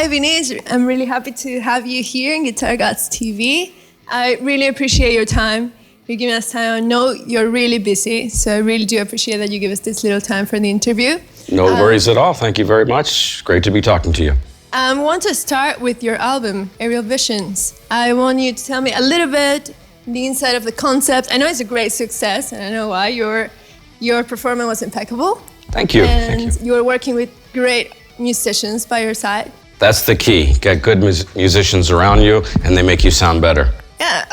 Hi, Vinnie. I'm really happy to have you here in Guitar Gods TV. I really appreciate your time. You're giving us time. I know you're really busy, so I really do appreciate that you give us this little time for the interview. No worries at all. Thank you very much. Great to be talking to you. I want to start with your album, Aerial Visions. I want you to tell me a little bit the inside of the concept. I know it's a great success, and I know why. Your performance was impeccable. Thank you. And Thank you. You were working with great musicians by your side. That's the key. Get good musicians around you, and they make you sound better. Yeah,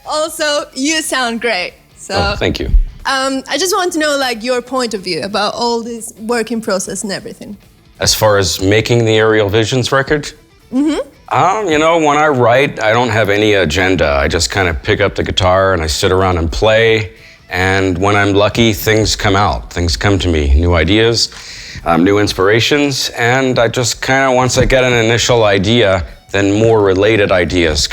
also you sound great. So thank you. I just want to know your point of view about all this working process and everything. As far as making the Aerial Visions record? Mm-hmm. When I write, I don't have any agenda. I just kind of pick up the guitar and I sit around and play. And when I'm lucky, things come out. Things come to me, new ideas, new inspirations. And I just kind of, once I get an initial idea, then more related ideas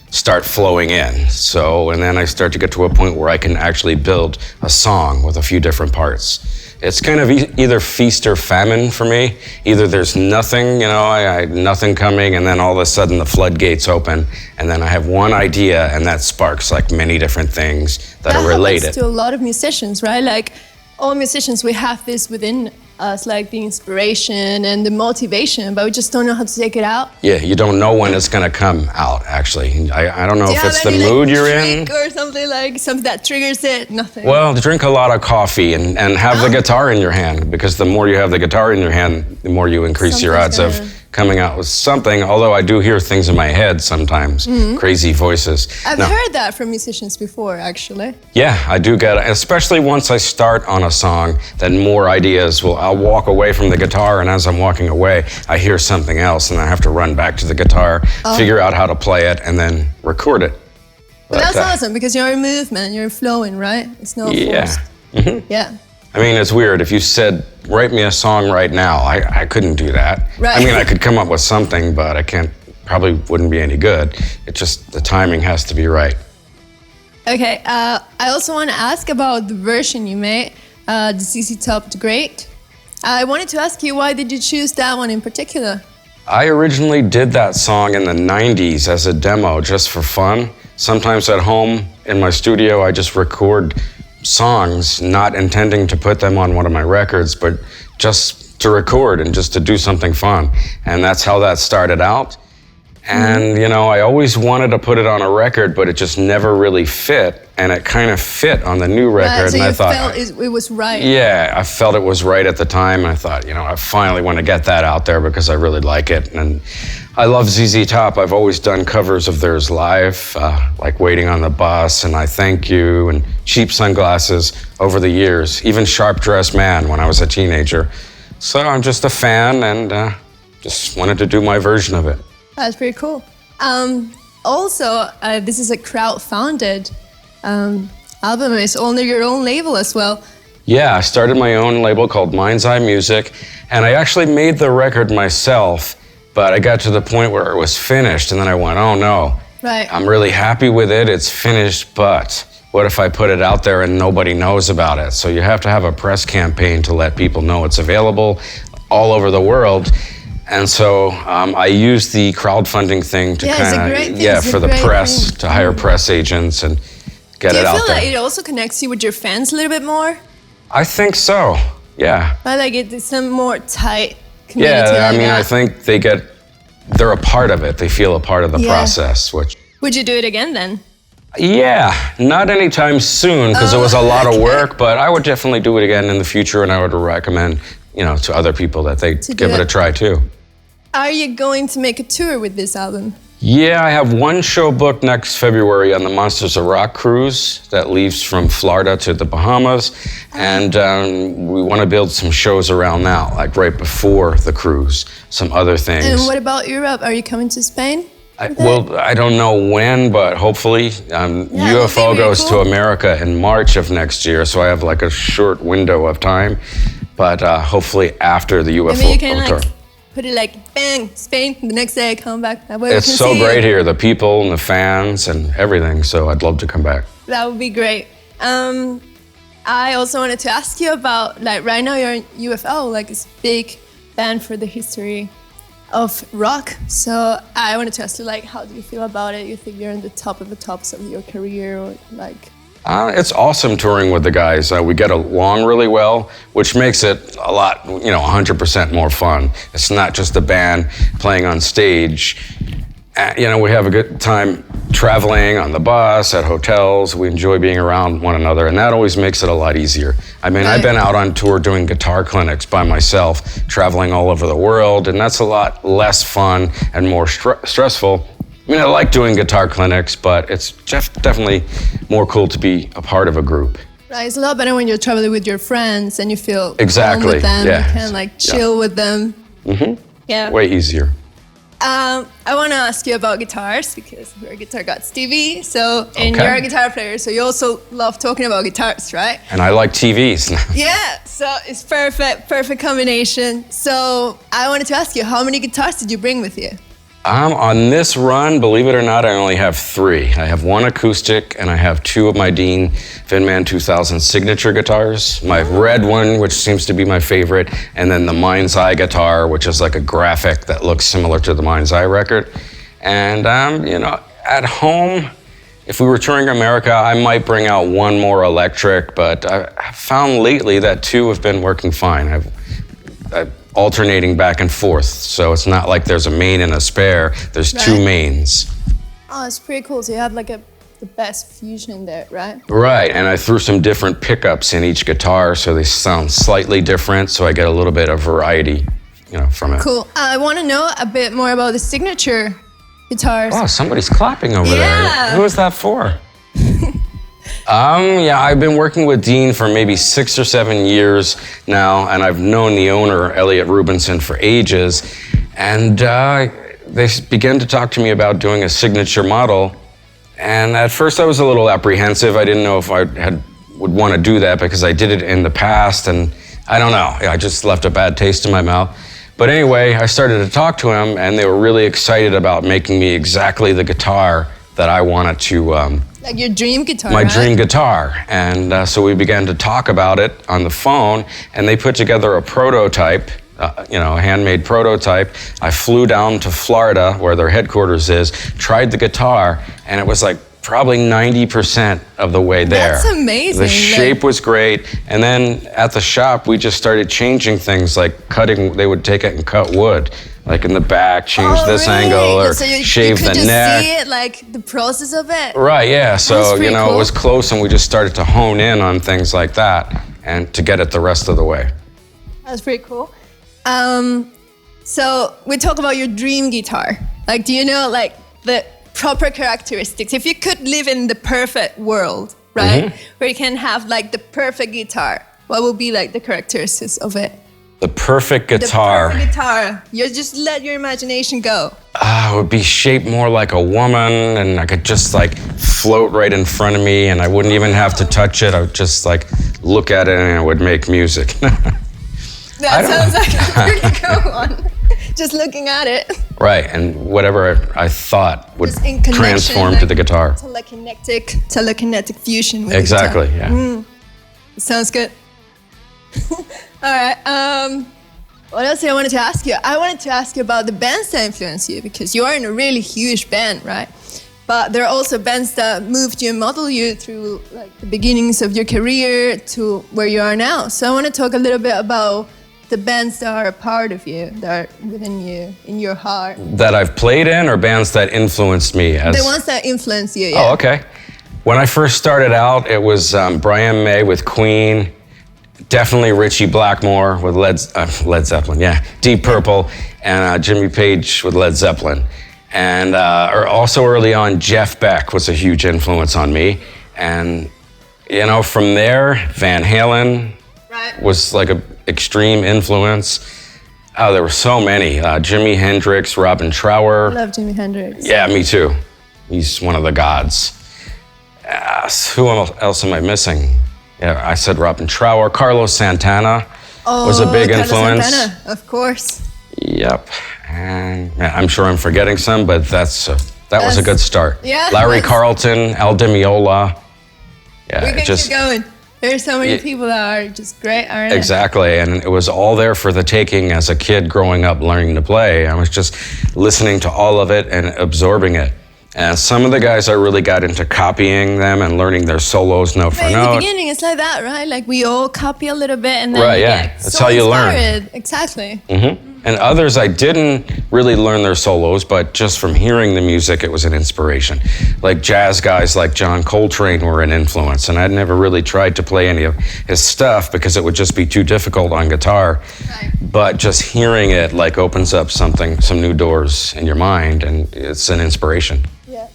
start flowing in. So, and then I start to get to a point where I can actually build a song with a few different parts. It's kind of either feast or famine for me. Either there's nothing, I nothing coming, and then all of a sudden the floodgates open, and then I have one idea, and that sparks many different things that are related. That happens to a lot of musicians, right? All musicians, we have this within us, the inspiration and the motivation, but we just don't know how to take it out. Yeah, you don't know when it's gonna come out, actually. I don't know if it's the mood you're in. Or something that triggers it, nothing. Well, drink a lot of coffee and have the guitar in your hand, because the more you have the guitar in your hand, the more you increase your odds of coming out with something, although I do hear things in my head sometimes, crazy voices. I've heard that from musicians before, actually. Yeah, I do get it, especially once I start on a song, then more ideas I'll walk away from the guitar, and as I'm walking away, I hear something else, and I have to run back to the guitar, figure out how to play it, and then record it. But that's awesome, because you're in movement, you're flowing, right? It's not forced. Mm-hmm. Yeah. I mean, it's weird. If you said, write me a song right now, I couldn't do that. Right. I mean, I could come up with something, but probably wouldn't be any good. It's just the timing has to be right. Okay, I also want to ask about the version you made, the ZZ Top The Great. I wanted to ask you, why did you choose that one in particular? I originally did that song in the 90s as a demo, just for fun. Sometimes at home in my studio, I just record songs, not intending to put them on one of my records, but just to record and just to do something fun. And that's how that started out. And, I always wanted to put it on a record, but it just never really fit. And it kind of fit on the new record. So and I thought, felt it was right. Yeah, I felt it was right at the time. And I thought, I finally want to get that out there because I really like it. And I love ZZ Top. I've always done covers of theirs live, like Waiting on the Bus and I Thank You and Cheap Sunglasses over the years, even Sharp Dressed Man when I was a teenager. So I'm just a fan and just wanted to do my version of it. That's pretty cool. Also, this is a crowd-funded album. It's under your own label as well. Yeah, I started my own label called Mind's Eye Music, and I actually made the record myself, but I got to the point where it was finished, and then I went, oh no. Right. I'm really happy with it, it's finished, but what if I put it out there and nobody knows about it? So you have to have a press campaign to let people know it's available all over the world. And so I used the crowdfunding thing to for the press, to hire press agents and get it out there. Do you feel like it also connects you with your fans a little bit more? I think so, yeah. I like it, it's a more tight community. Yeah, I mean, I think they're a part of it. They feel a part of the process, which... Would you do it again then? Yeah, not anytime soon, because it was a lot of work, but I would definitely do it again in the future, and I would recommend, to other people that they give it a try too. Are you going to make a tour with this album? Yeah, I have one show booked next February on the Monsters of Rock cruise that leaves from Florida to the Bahamas. And we want to build some shows around that, like right before the cruise, some other things. And what about Europe? Are you coming to Spain? I don't know when, but hopefully. U.F.O goes to America in March of next year, so I have a short window of time. But hopefully after the U.F.O tour. Put it bang, Spain, the next day I come back. It's so great here, the people and the fans and everything, so I'd love to come back. That would be great. I also wanted to ask you about, right now you're in U.F.O, it's a big band for the history of rock. So I wanted to ask you, like, how do you feel about it? You think you're on the top of the tops of your career, or like? It's awesome touring with the guys. We get along really well, which makes it a lot, 100% more fun. It's not just a band playing on stage. We have a good time traveling on the bus, at hotels. We enjoy being around one another, and that always makes it a lot easier. I mean, I've been out on tour doing guitar clinics by myself, traveling all over the world, and that's a lot less fun and more stressful. I mean, I like doing guitar clinics, but it's just definitely more cool to be a part of a group. Right, it's a lot better when you're traveling with your friends and you feel exactly home with them. Yeah. You can like chill with them. Mm-hmm. Yeah. Way easier. I want to ask you about guitars because we're Guitar Gods TV. And you're a guitar player, so you also love talking about guitars, right? And I like TVs. Yeah, so it's perfect combination. So I wanted to ask you, how many guitars did you bring with you? On this run, believe it or not, I only have 3. I have 1 acoustic, and I have 2 of my Dean Vinman 2000 signature guitars. My red one, which seems to be my favorite, and then the Mind's Eye guitar, which is like a graphic that looks similar to the Mind's Eye record. And, at home, if we were touring America, I might bring out 1 more electric, but I found lately that 2 have been working fine. I've alternating back and forth, so it's not like there's a main and a spare. There's 2 mains. Oh, it's pretty cool. So you have like the best fusion there, right? Right, and I threw some different pickups in each guitar, so they sound slightly different, so I get a little bit of variety, from it. Cool. I want to know a bit more about the signature guitars. Oh, somebody's clapping over there. Who is that for? I've been working with Dean for maybe 6 or 7 years now, and I've known the owner, Elliot Rubinson, for ages. And they began to talk to me about doing a signature model. And at first I was a little apprehensive. I didn't know if I would want to do that because I did it in the past, and I don't know. I just left a bad taste in my mouth. But anyway, I started to talk to him, and they were really excited about making me exactly the guitar that I wanted to... like your dream guitar, My dream guitar. And so we began to talk about it on the phone, and they put together a prototype, a handmade prototype. I flew down to Florida, where their headquarters is, tried the guitar, and it was like probably 90% of the way there. That's amazing. The shape was great. And then at the shop, we just started changing things, like cutting. They would take it and cut wood, like in the back, change this angle, or so shave the neck. You could just see it, like the process of it? Right, yeah. So, cool. It was close, and we just started to hone in on things like that and to get it the rest of the way. That's pretty cool. So we talk about your dream guitar. Like, do you know, like, the proper characteristics? If you could live in the perfect world, right, where you can have, like, the perfect guitar, what would be, like, the characteristics of it? The perfect guitar. The perfect guitar. You just let your imagination go. It would be shaped more like a woman, and I could just like float right in front of me, and I wouldn't even have to touch it. I would just like look at it, and it would make music. That sounds like a pretty cool one. Just looking at it. Right, and whatever I thought would transform like to the guitar. Telekinetic fusion with exactly, the guitar. Yeah. Sounds good. All right. What else did I wanted to ask you? I wanted to ask you about the bands that influence you, because you are in a really huge band, right? But there are also bands that moved you and modeled you through like the beginnings of your career to where you are now. So I want to talk a little bit about the bands that are a part of you, that are within you, in your heart. That I've played in, or bands that influenced me? The ones that influence you, yeah. Oh, okay. When I first started out, it was Brian May with Queen, definitely Ritchie Blackmore with Led Zeppelin, yeah, Deep Purple, and Jimmy Page with Led Zeppelin. And also early on, Jeff Beck was a huge influence on me. And, from there, Van Halen was like an extreme influence. Oh, there were so many. Jimi Hendrix, Robin Trower. I love Jimi Hendrix. Yeah, me too. He's one of the gods. Who else am I missing? Yeah, I said Robin Trower. Carlos Santana was a big influence. Santana, of course. Yep. And I'm sure I'm forgetting some, but that was a good start. Yeah. Larry Carlton, Al Di Meola. Yeah, we can keep going. There are so many people that are just great, aren't they? Exactly, and it was all there for the taking as a kid growing up learning to play. I was just listening to all of it and absorbing it. And some of the guys, I really got into copying them and learning their solos note for In note. the beginning, it's like that, right? Like we all copy a little bit and then Right, you yeah. get That's so how you inspired. learn. Exactly. And others, I didn't really learn their solos, but just from hearing the music, it was an inspiration. Like jazz guys like John Coltrane were an influence, and I'd never really tried to play any of his stuff because it would just be too difficult on guitar. Right. But just hearing it like opens up some new doors in your mind, and it's an inspiration. Yeah.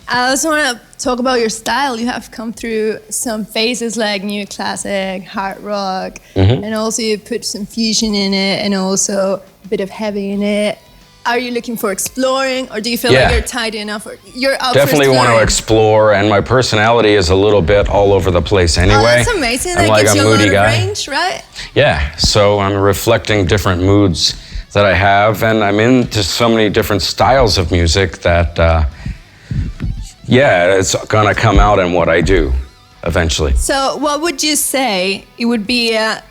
I also want to talk about your style. You have come through some phases like new classic, hard rock, and also you put some fusion in it and also a bit of heavy in it. Are you looking for exploring, or do you feel like you're tidy enough? Or you're out Definitely for want to explore, and my personality is a little bit all over the place anyway. Oh, that's amazing. I'm That like gives a you a moody lot of guy. range, right? Yeah, so I'm reflecting different moods that I have, and I'm into so many different styles of music that, it's gonna come out in what I do eventually. So, what would you say it would be a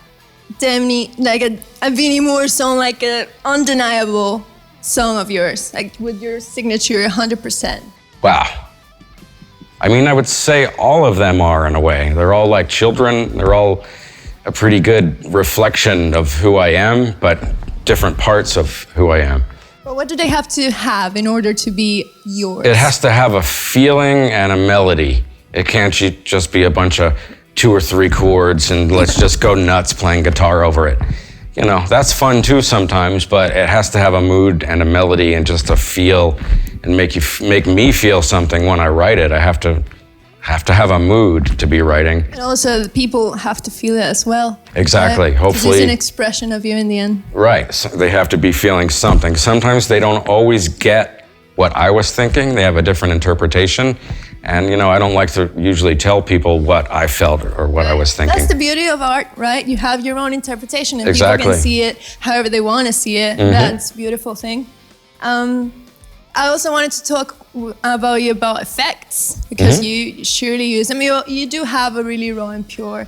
Vinnie Moore song, like an undeniable song of yours, like with your signature 100%? Wow. I mean, I would say all of them are in a way. They're all like children. They're all a pretty good reflection of who I am, but different parts of who I am. But what do they have to have in order to be yours? It has to have a feeling and a melody. It can't just be a bunch of 2 or 3 chords and let's just go nuts playing guitar over it. You know, that's fun too sometimes, but it has to have a mood and a melody and just a feel and make me feel something when I write it. I have to have a mood to be writing. And also, the people have to feel it as well. Exactly. Right? Hopefully. It's an expression of you in the end. Right. So they have to be feeling something. Sometimes they don't always get what I was thinking. They have a different interpretation. And, you know, I don't like to usually tell people what I felt or what I was thinking. That's the beauty of art, right? You have your own interpretation and Exactly. people can see it however they want to see it. That's a beautiful thing. I also wanted to talk about you about effects because you surely use them. You do have a really raw and pure,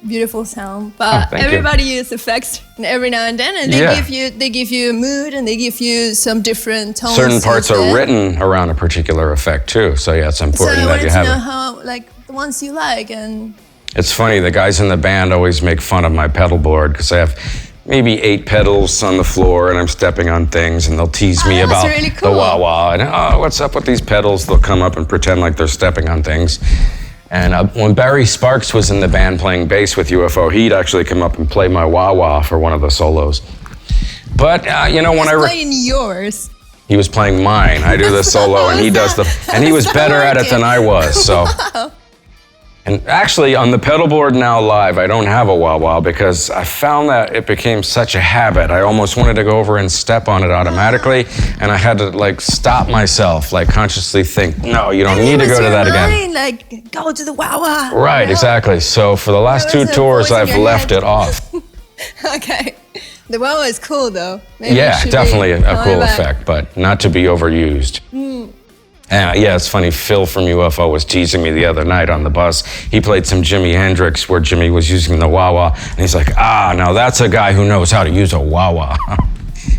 beautiful sound, but everybody uses effects every now and then, and they give you a mood and they give you some different tones. Certain parts are written around a particular effect too, so yeah, it's important that you have So I wanted to know it. how, like, the ones you like. And It's funny, the guys in the band always make fun of my pedal board because I have maybe 8 pedals on the floor and I'm stepping on things and they'll tease me that's about really cool. the wah-wah and what's up with these pedals? They'll come up and pretend like they're stepping on things. And when Barry Sparks was in the band playing bass with U.F.O, he'd actually come up and play my wah-wah for one of the solos. But you know, when playing yours. he was playing mine. I do the solo and he does and he was better at it than I was. So. Wow. And actually, on the pedal board now live, I don't have a wah-wah because I found that it became such a habit. I almost wanted to go over and step on it automatically, and I had to like stop myself, like consciously think, no, you don't need to go to that again. Like, go to the wah-wah. Right, exactly. So for the last 2 tours, I've left it off. Okay. The wah-wah is cool though. Maybe Yeah, definitely a cool effect, but not to be overused. Yeah, it's funny. Phil from U.F.O was teasing me the other night on the bus. He played some Jimi Hendrix where Jimmy was using the wah-wah, and he's like, now that's a guy who knows how to use a wah-wah.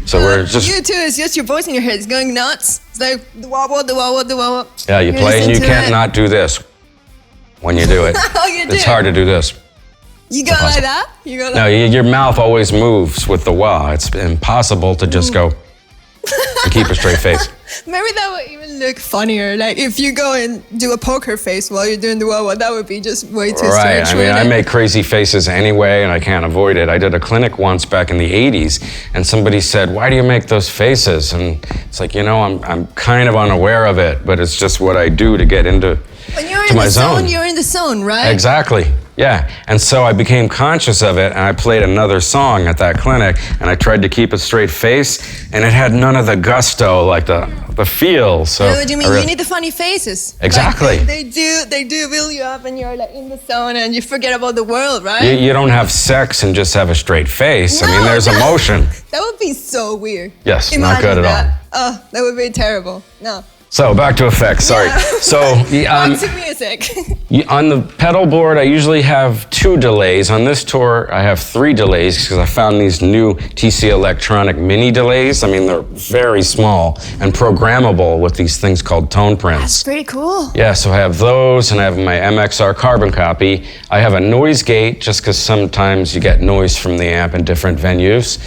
So we're just... You too, it's just your voice in your head. It's going nuts. It's like the wah-wah, the wah-wah, the wah-wah. Yeah, you play and you can't not do this when you do it. Oh, you do? It's hard to do this. You go like that? You go like No, your mouth always moves with the wah. It's impossible to just go and keep a straight face. Maybe that would even look funnier. Like if you go and do a poker face while you're doing the wah-wah, that would be just way too Right. strange. I mean, I make crazy faces anyway, and I can't avoid it. I did a clinic once back in the 80s, and somebody said, why do you make those faces? And it's like, you know, I'm kind of unaware of it, but it's just what I do to get into When you're to in my the zone. you're in the zone, right? Exactly. Yeah. And so I became conscious of it, and I played another song at that clinic, and I tried to keep a straight face, and it had none of the gusto, like the feel. So You know what you mean? You need the funny faces. Exactly. Like they do build you up, and you're like in the zone, and you forget about the world, right? you don't have sex and just have a straight face. I mean, No, there's emotion. That would be so weird. Yes, not Imagine good at that. all. Oh, that would be terrible. No. So back to effects, sorry. Yeah. So On to music. on the pedal board, I usually have 2 delays. On this tour, I have 3 delays because I found these new TC Electronic mini delays. I mean, they're very small and programmable with these things called tone prints. That's pretty cool. Yeah, so I have those, and I have my MXR carbon copy. I have a noise gate just because sometimes you get noise from the amp in different venues.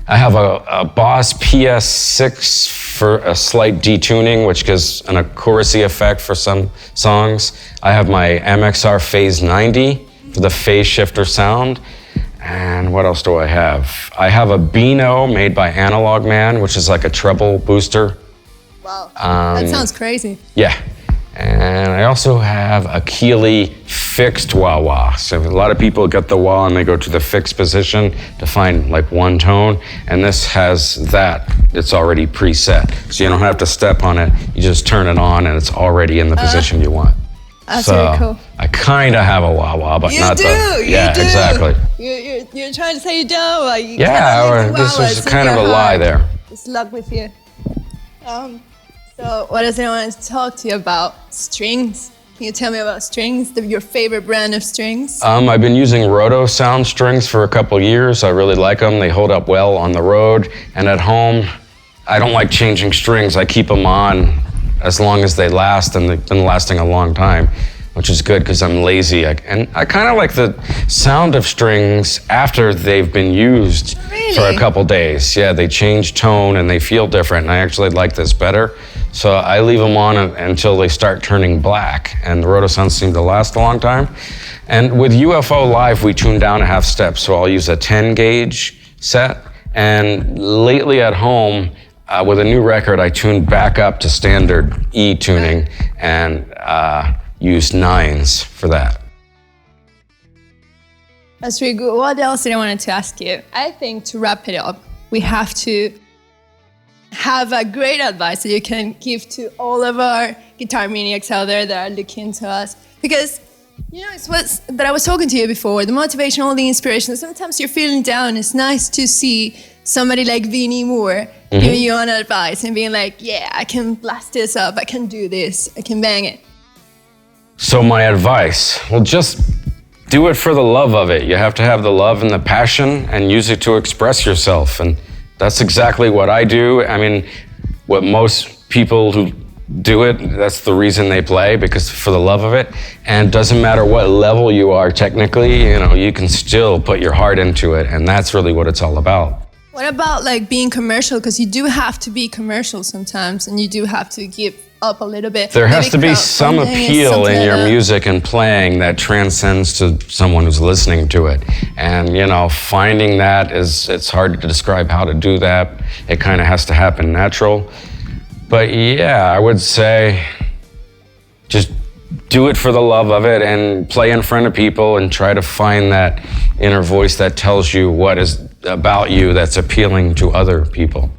I have a Boss PS6 for a slight detuning, which gives a chorusy effect for some songs. I have my MXR Phase 90 for the phase shifter sound. And what else do I have? I have a Beano made by Analog Man, which is like a treble booster. Wow, that sounds crazy. Yeah. And I also have a Keeley fixed wah-wah. So a lot of people get the wah and they go to the fixed position to find like one tone. And this has that. It's already preset. So you don't have to step on it. You just turn it on and it's already in the position you want. That's so very cool. I kind of have a wah-wah, but not the... Yeah, you do. Exactly. You're trying to say you don't. Like, you Yeah, this was kind of a lie there. Just luck with you. So what else I want to talk to you about? Strings. Can you tell me about strings? Your favorite brand of strings? I've been using Roto sound strings for a couple years. I really like them. They hold up well on the road and at home. I don't like changing strings. I keep them on as long as they last, and they've been lasting a long time, which is good because I'm lazy. And I kind of like the sound of strings after they've been used for a couple days. Yeah, they change tone and they feel different, and I actually like this better. So I leave them on until they start turning black, and the Roto sounds seem to last a long time. And with U.F.O. Live, we tune down a half step, so I'll use a 10 gauge set. And lately at home, with a new record, I tuned back up to standard E tuning and used 9s for that. That's really good. What else did I want to ask you? I think to wrap it up, we have to have a great advice that you can give to all of our guitar maniacs out there that are looking to us. Because, you know, it's what that I was talking to you before, the motivation, all the inspiration. Sometimes you're feeling down. It's nice to see somebody like Vinnie Moore giving you an advice and being like, yeah, I can blast this up. I can do this. I can bang it. So my advice, well, just do it for the love of it. You have to have the love and the passion and use it to express yourself. And that's exactly what I do. I mean, what most people who do it, that's the reason they play, because for the love of it. And it doesn't matter what level you are technically, you know, you can still put your heart into it. And that's really what it's all about. What about like being commercial? Because you do have to be commercial sometimes, and you do have to give up a little bit. There has to be some appeal in your music and playing that transcends to someone who's listening to it. And, you know, finding that it's hard to describe how to do that. It kind of has to happen natural. But yeah, I would say just do it for the love of it and play in front of people and try to find that inner voice that tells you what is about you that's appealing to other people.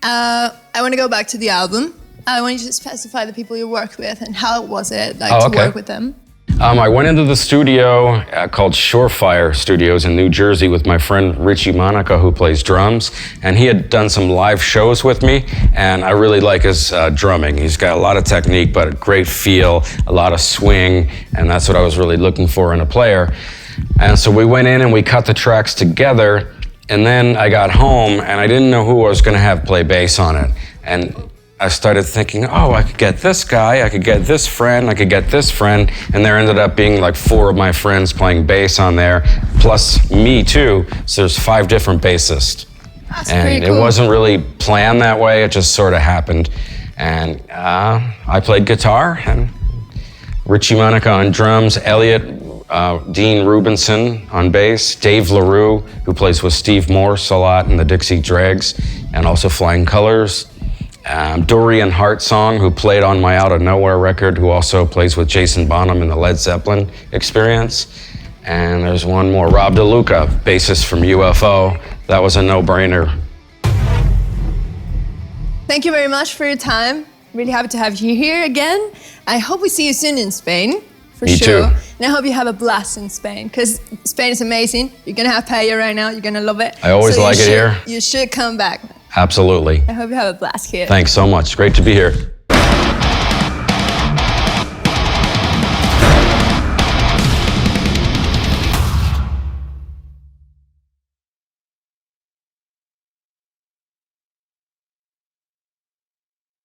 I want to go back to the album. I want you to specify the people you worked with and how was it like to work with them? I went into the studio called Surefire Studios in New Jersey with my friend Richie Monica, who plays drums, and he had done some live shows with me, and I really like his drumming. He's got a lot of technique, but a great feel, a lot of swing, and that's what I was really looking for in a player. And so we went in and we cut the tracks together, and then I got home and I didn't know who I was going to have play bass on it. And I started thinking, oh, I could get this guy, I could get this friend, I could get this friend, and there ended up being like 4 of my friends playing bass on there, plus me too, so there's 5 different bassists. That's and pretty cool. It wasn't really planned that way, it just sort of happened. And I played guitar, and Richie Monica on drums, Elliot Dean Rubinson on bass, Dave LaRue, who plays with Steve Morse a lot in the Dixie Dregs, and also Flying Colors. Dorian Hartsong, who played on my Out of Nowhere record, who also plays with Jason Bonham in the Led Zeppelin Experience. And there's one more, Rob DeLuca, bassist from U.F.O. That was a no-brainer. Thank you very much for your time. Really happy to have you here again. I hope we see you soon in Spain, for Me sure. too. And I hope you have a blast in Spain, because Spain is amazing. You're gonna have paella right now. You're gonna love it. I always like it here. You should come back. Absolutely. I hope you have a blast here. Thanks so much. Great to be here.